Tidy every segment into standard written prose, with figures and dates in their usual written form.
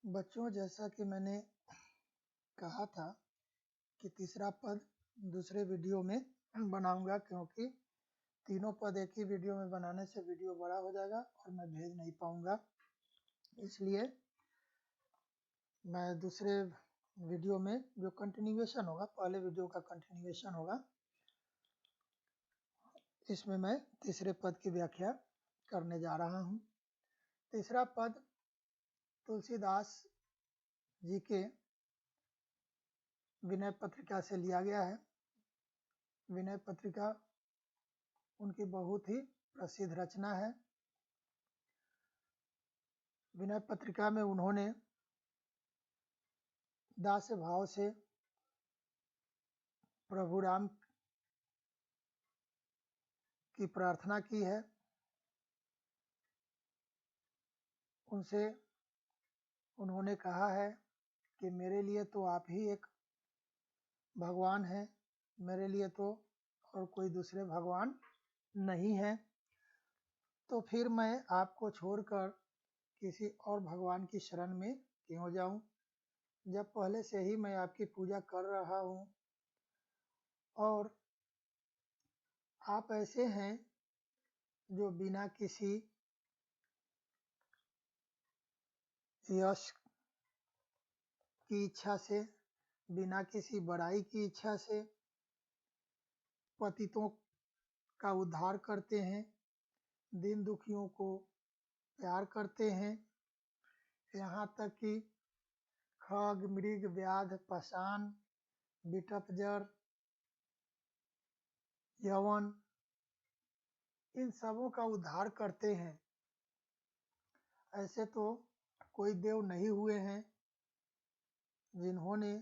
बच्चों, जैसा कि मैंने कहा था कि तीसरा पद दूसरे वीडियो में बनाऊंगा, क्योंकि तीनों पद एक ही वीडियो में बनाने से वीडियो बड़ा हो जाएगा और मैं भेज नहीं पाऊंगा। इसलिए मैं दूसरे वीडियो में जो कंटिन्यूएशन होगा, पहले वीडियो का कंटिन्यूएशन होगा, इसमें मैं तीसरे पद की व्याख्या करने जा रहा हूँ। तीसरा पद तुलसीदास जी के विनय पत्रिका से लिया गया है। विनय पत्रिका उनकी बहुत ही प्रसिद्ध रचना है। विनय पत्रिका में उन्होंने दास्य भाव से प्रभु राम की प्रार्थना की है। उनसे उन्होंने कहा है कि मेरे लिए तो आप ही एक भगवान हैं, मेरे लिए तो और कोई दूसरे भगवान नहीं है, तो फिर मैं आपको छोड़कर किसी और भगवान की शरण में क्यों जाऊं, जब पहले से ही मैं आपकी पूजा कर रहा हूं। और आप ऐसे हैं जो बिना किसी यश की इच्छा से, बिना किसी बड़ाई की इच्छा से पतितों का उद्धार करते हैं, दीन दुखियों को प्यार करते हैं। यहाँ तक कि खग, मृग, व्याध, पाषाण, विटप जड़, यवन, इन सबों का उद्धार करते हैं। ऐसे तो कोई देव नहीं हुए हैं जिन्होंने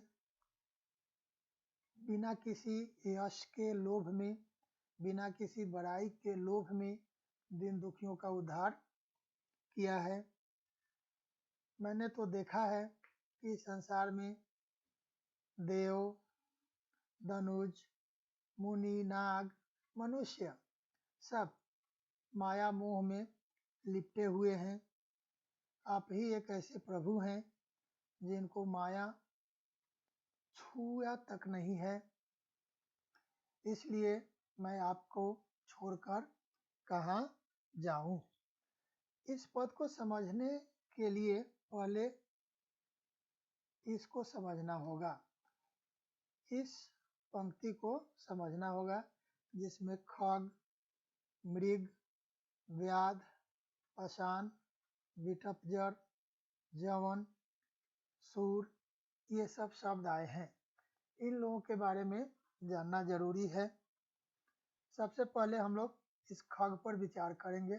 बिना किसी यश के लोभ में, बिना किसी बड़ाई के लोभ में दीन दुखियों का उद्धार किया है। मैंने तो देखा है कि संसार में देव, धनुज, मुनि, नाग, मनुष्य सब माया मोह में लिपटे हुए हैं। आप ही एक ऐसे प्रभु हैं जिनको माया छुआ तक नहीं है। इसलिए मैं आपको छोड़कर कहाँ जाऊं। इस पद को समझने के लिए पहले इसको समझना होगा, इस पंक्ति को समझना होगा, जिसमें खग, मृग, व्याध, पाषाण, विटप जड़, जवन, सूर, ये सब शब्द आए हैं। इन लोगों के बारे में जानना जरूरी है। सबसे पहले हम लोग इस खग पर विचार करेंगे।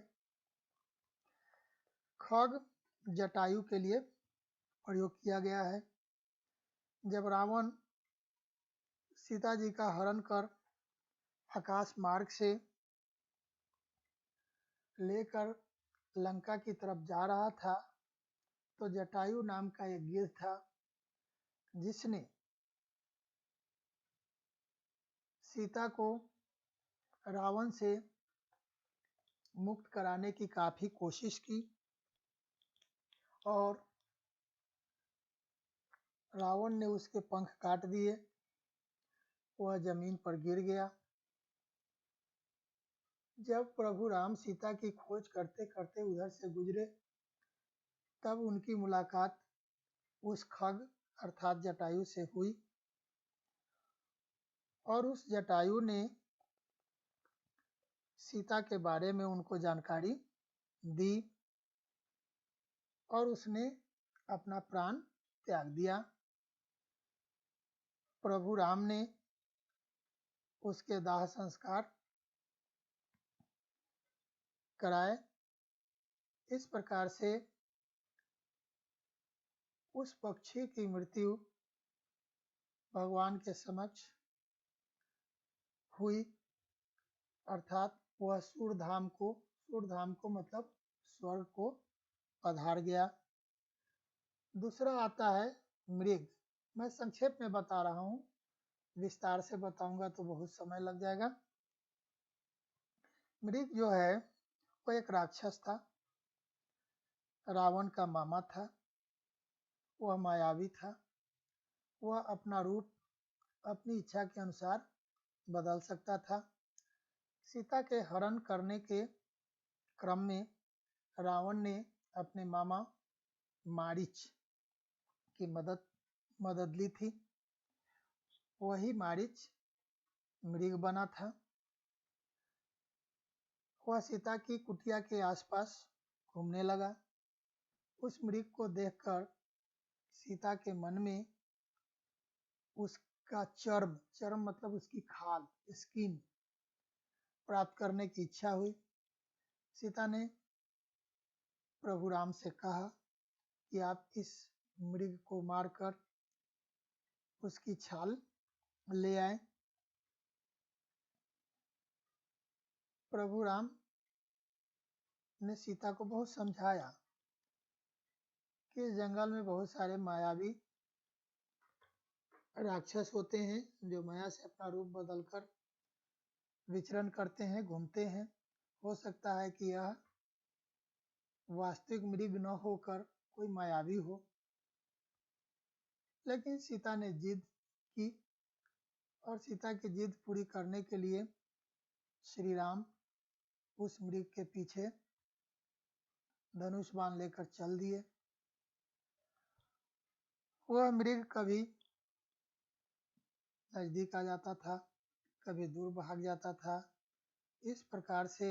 खग जटायु के लिए प्रयोग किया गया है। जब रावण सीता जी का हरण कर आकाश मार्ग से लेकर लंका की तरफ जा रहा था, तो जटायु नाम का एक गिद्ध था जिसने सीता को रावण से मुक्त कराने की काफी कोशिश की और रावण ने उसके पंख काट दिए। वह जमीन पर गिर गया। जब प्रभु राम सीता की खोज करते करते उधर से गुजरे, तब उनकी मुलाकात उस खग अर्थात जटायु से हुई और उस जटायु ने सीता के बारे में उनको जानकारी दी और उसने अपना प्राण त्याग दिया। प्रभु राम ने उसके दाह संस्कार कराए। इस प्रकार से उस पक्षी की मृत्यु भगवान के समक्ष हुई, अर्थात वह सूरधाम को मतलब स्वर्ग को पधार गया। दूसरा आता है मृग। मैं संक्षेप में बता रहा हूँ, विस्तार से बताऊंगा तो बहुत समय लग जाएगा। मृग जो है वो एक राक्षस था, रावण का मामा था। वह मायावी था। वह अपना रूप अपनी इच्छा के अनुसार बदल सकता था। सीता के हरण करने के क्रम में रावण ने अपने मामा मारीच की मदद ली थी। वही मारीच मृग बना था। वह सीता की कुटिया के आसपास घूमने लगा। उस मृग को देखकर सीता के मन में उसका चर्म मतलब उसकी खाल, स्किन प्राप्त करने की इच्छा हुई। सीता ने प्रभु राम से कहा कि आप इस मृग को मारकर उसकी छाल ले आए। प्रभु राम ने सीता को बहुत समझाया कि इस जंगल में बहुत सारे मायावी राक्षस होते हैं जो माया से अपना रूप बदलकर विचरण करते हैं, घूमते हैं। हो सकता है कि यह वास्तविक मृग न होकर कोई मायावी हो। लेकिन सीता ने जिद की और सीता की जिद पूरी करने के लिए श्री राम उस मृग के पीछे धनुष बाण लेकर चल दिए। वह मृग कभी नजदीक आ जाता था, कभी दूर भाग जाता था। इस प्रकार से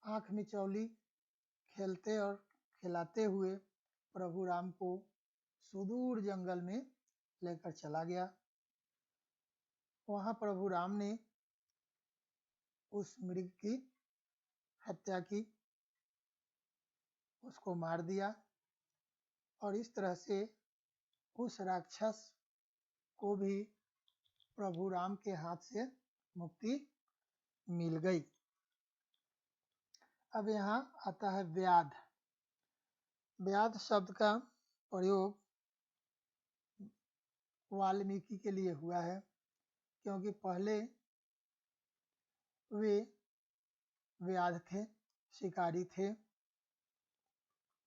आंख मिचौली खेलते और खिलाते हुए प्रभु राम को सुदूर जंगल में लेकर चला गया। वहां प्रभु राम ने उस मृग की हत्या की, उसको मार दिया और इस तरह से उस राक्षस को भी प्रभु राम के हाथ से मुक्ति मिल गई। अब यहाँ आता है व्याध। व्याध शब्द का प्रयोग वाल्मीकि के लिए हुआ है, क्योंकि पहले वे व्याध थे, शिकारी थे,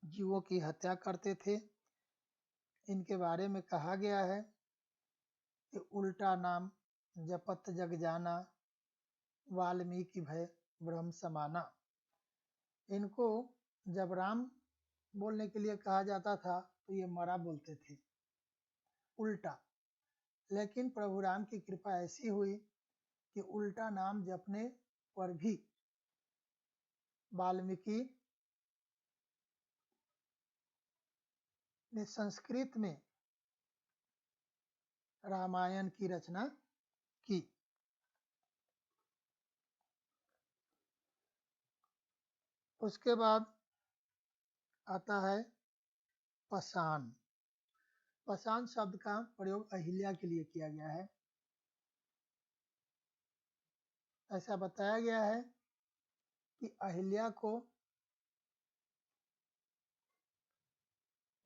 जीवों की हत्या करते थे। इनके बारे में कहा गया है कि उल्टा नाम जपत जग जाना, वाल्मीकि भय ब्रह्म समाना। इनको जब राम बोलने के लिए कहा जाता था तो ये मरा बोलते थे, उल्टा। लेकिन प्रभु राम की कृपा ऐसी हुई कि उल्टा नाम जपने पर भी वाल्मीकि ने संस्कृत में रामायण की रचना की। उसके बाद आता है पाषाण। पाषाण शब्द का प्रयोग अहिल्या के लिए किया गया है। ऐसा बताया गया है कि अहिल्या को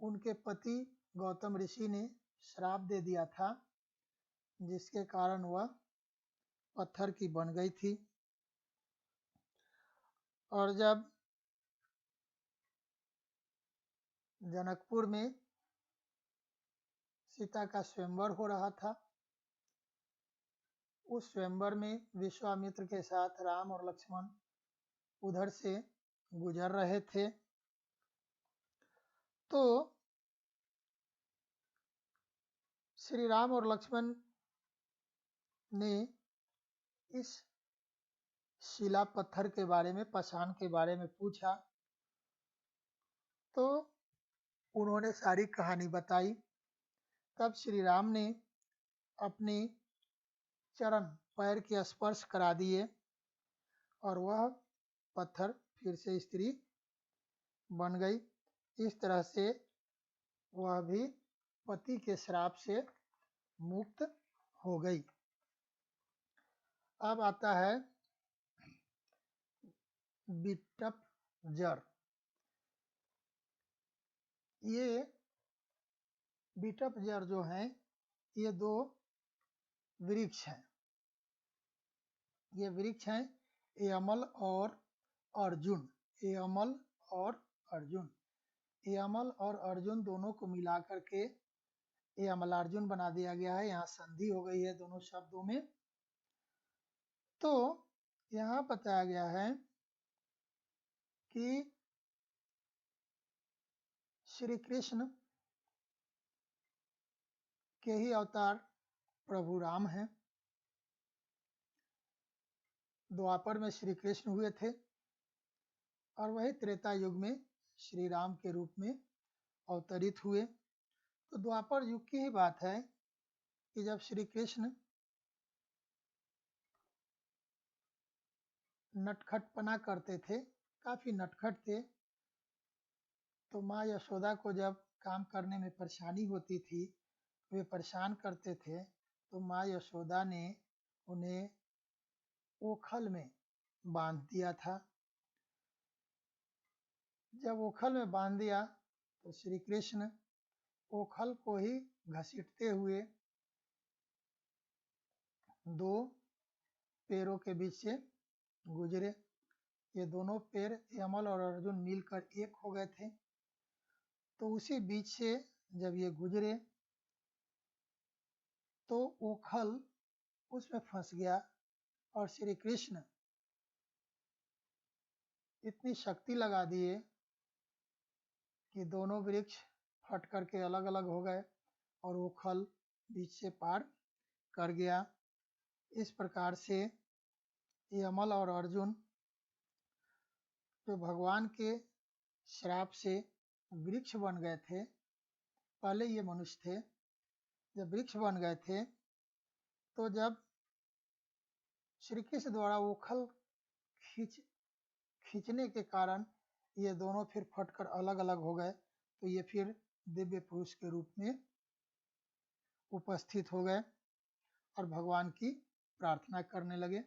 उनके पति गौतम ऋषि ने श्राप दे दिया था, जिसके कारण वह पत्थर की बन गई थी। और जब जनकपुर में सीता का स्वयंवर हो रहा था, उस स्वयंवर में विश्वामित्र के साथ राम और लक्ष्मण उधर से गुजर रहे थे, तो श्री राम और लक्ष्मण ने इस शिला पत्थर के बारे में, पाषाण के बारे में पूछा। तो उन्होंने सारी कहानी बताई। तब श्री राम ने अपने चरण पैर के स्पर्श करा दिए और वह पत्थर फिर से स्त्री बन गई। इस तरह से वह भी पति के श्राप से मुक्त हो गई। अब आता है बिटप जर। ये बिटप जर जो हैं, ये दो वृक्ष हैं। ये वृक्ष हैं एयमल और अर्जुन। एयमल और अर्जुन, यमल और अर्जुन दोनों को मिला करके यमलार्जुन बना दिया गया है। यहाँ संधि हो गई है दोनों शब्दों में। तो यहाँ बताया गया है कि श्री कृष्ण के ही अवतार प्रभु राम हैं। द्वापर में श्री कृष्ण हुए थे और वही त्रेता युग में श्री राम के रूप में अवतरित हुए। तो द्वापर युग की ही बात है कि जब श्री कृष्ण नटखटपना करते थे, काफी नटखट थे, तो माँ यशोदा को जब काम करने में परेशानी होती थी, वे परेशान करते थे, तो माँ यशोदा ने उन्हें ओखल में बांध दिया था। जब ओखल में बांध दिया तो श्री कृष्ण ओखल को ही घसीटते हुए दो पैरों के बीच से गुजरे। ये दोनों पैर यमल और अर्जुन मिलकर एक हो गए थे। तो उसी बीच से जब ये गुजरे तो ओखल उसमें फंस गया और श्री कृष्ण इतनी शक्ति लगा दिए कि दोनों वृक्ष फट करके अलग अलग हो गए और ओखल बीच से पार कर गया। इस प्रकार से यमल और अर्जुन जो भगवान के श्राप से वृक्ष बन गए थे, पहले ये मनुष्य थे, जब वृक्ष बन गए थे तो जब श्री कृष्ण द्वारा ओखल खींचने के कारण ये दोनों फिर फटकर अलग अलग हो गए। तो ये फिर दिव्य पुरुष के रूप में उपस्थित हो गए और भगवान की प्रार्थना करने लगे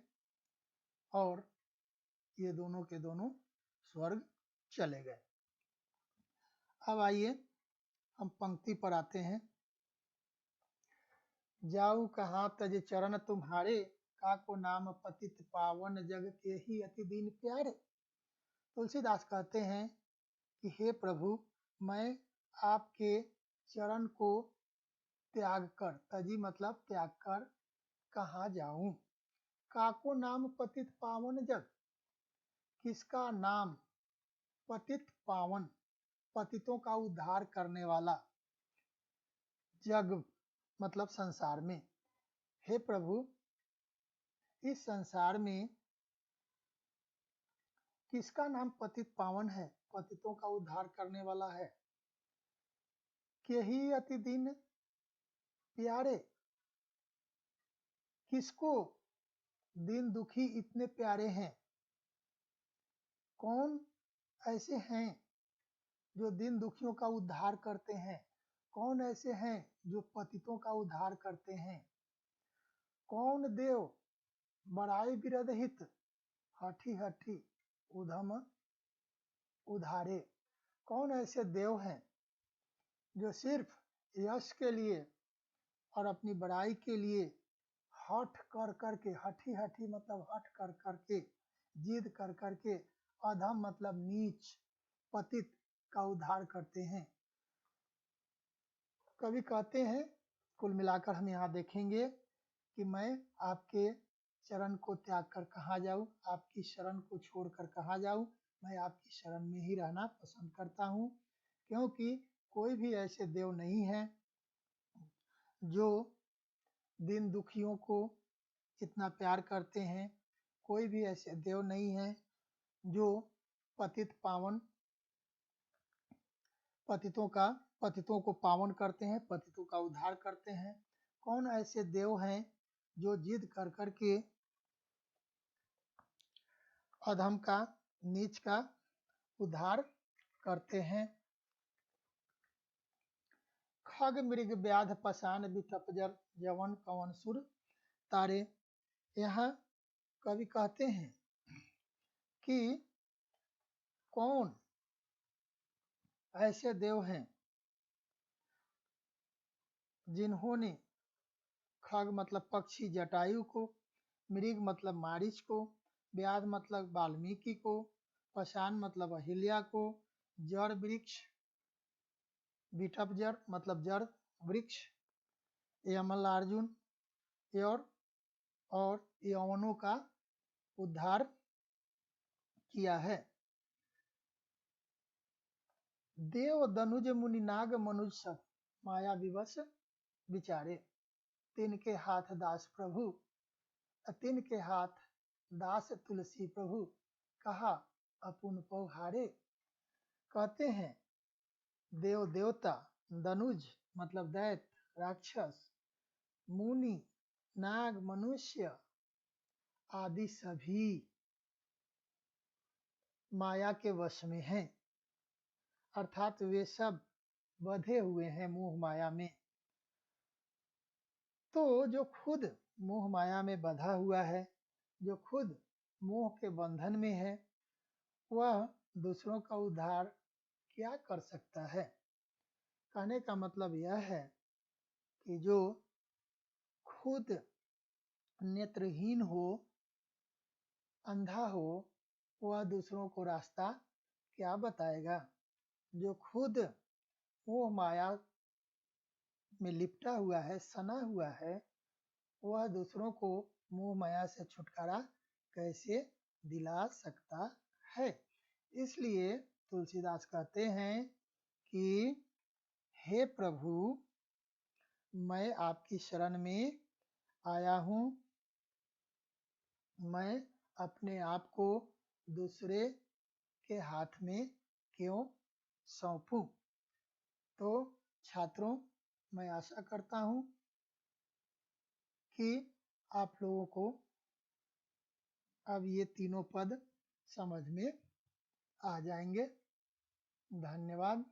और ये दोनों के दोनों स्वर्ग चले गए। अब आइए हम पंक्ति पर आते हैं। जाऊ कहाँ तज चरण तुम्हारे, काको नाम पतित पावन जग के ही अति दीन प्यारे। तुलसीदास कहते हैं कि हे प्रभु, मैं आपके चरण को त्याग कर, तजी मतलब त्याग कर, कहाँ जाऊं। काको नाम पतित पावन जग, किसका नाम पतित पावन, पतितों का उद्धार करने वाला, जग मतलब संसार में। हे प्रभु, इस संसार में किसका नाम पतित पावन है, पतितों का उद्धार करने वाला है। के ही अति दीन प्यारे, किसको दीन दुखी इतने प्यारे हैं। कौन ऐसे हैं जो दीन दुखियों का उद्धार करते हैं, कौन ऐसे हैं जो पतितों का उद्धार करते हैं। कौन देव बड़ाई बिरध हित, हठी हठी उधम उधारे। कौन ऐसे देव हैं जो सिर्फ यश के लिए और अपनी बड़ाई के लिए हठ कर करके, हठी हठी मतलब हठ कर करके, जिद कर करके, अधम मतलब नीच, पतित का उद्धार करते हैं। कवि कहते हैं, कुल मिलाकर हम यहाँ देखेंगे कि मैं आपके चरण को त्याग कर कहाँ जाऊँ, आपकी शरण को छोड़कर कहाँ जाऊँ। मैं आपकी शरण में ही रहना पसंद करता हूँ, क्योंकि कोई भी ऐसे देव नहीं है जो दीन दुखियों को इतना प्यार करते हैं। कोई भी ऐसे देव नहीं है जो पतित पावन, पतितों को पावन करते हैं, पतितों का उद्धार करते हैं। कौन ऐसे देव हैं जो जिद कर करके अधम का, नीच का उद्धार करते हैं। खग मृग व्याध पसान बिटपजर, जवन कवन सुर तारे। यहाँ कवि कहते हैं कि कौन ऐसे देव हैं जिन्होंने खग मतलब पक्षी जटायु को, मृग मतलब मारीच को, व्याध मतलब वाल्मीकि को, पशान मतलब अहिल्या को, जड़ वृक्ष विटपजर मतलब जड़ वृक्ष, यमलार्जुन और यवनों का उद्धार किया है। देव दनुज मुनि नाग मनुज सब माया विवश विचारे, तिनके हाथ दास प्रभु तिनके हाथ दास तुलसी प्रभु, कहा अपुन पौहारे। कहते हैं देव देवता, दनुज मतलब दैत्य राक्षस, मुनि नाग मनुष्य आदि सभी माया के वश में हैं, अर्थात वे सब बंधे हुए हैं मोह माया में। तो जो खुद मोह माया में बंधा हुआ है, जो खुद मोह के बंधन में है, वह दूसरों का उद्धार क्या कर सकता है। कहने का मतलब यह है कि जो खुद नेत्रहीन हो, अंधा हो, वह दूसरों को रास्ता क्या बताएगा। जो खुद मोह माया में लिपटा हुआ है, सना हुआ है, वह दूसरों को मोह माया से छुटकारा कैसे दिला सकता है। इसलिए तुलसीदास कहते हैं कि हे प्रभु, मैं आपकी शरण में आया हूँ, मैं अपने आप को दूसरे के हाथ में क्यों सौंपूं। तो छात्रों, मैं आशा करता हूँ कि आप लोगों को अब ये तीनों पद समझ में आ जाएंगे। धन्यवाद।